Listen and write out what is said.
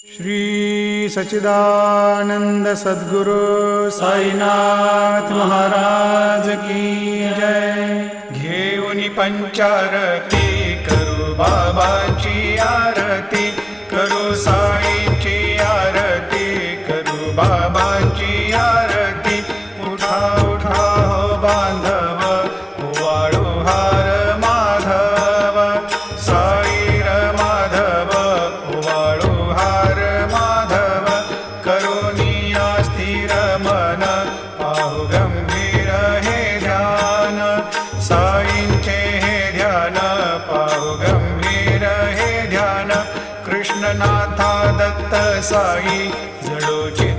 श्री सच्चिदानंद सद्गुरु साईनाथ महाराज की जय। घेऊनी पंचारती करू बाबाची आरती, करू साईंची आरती, करू बाबाची आरती। उठा उठा हो बांधव, वाळू हार माधव, साईर माधव, वाळू हार माधव। करुणिया स्थिर मन, पाहु गंभीर हे ध्यान, साईंचे हे ध्यान, पाहु गंभीर हे ध्यान। कृष्णनाथा दत्त साई जडोची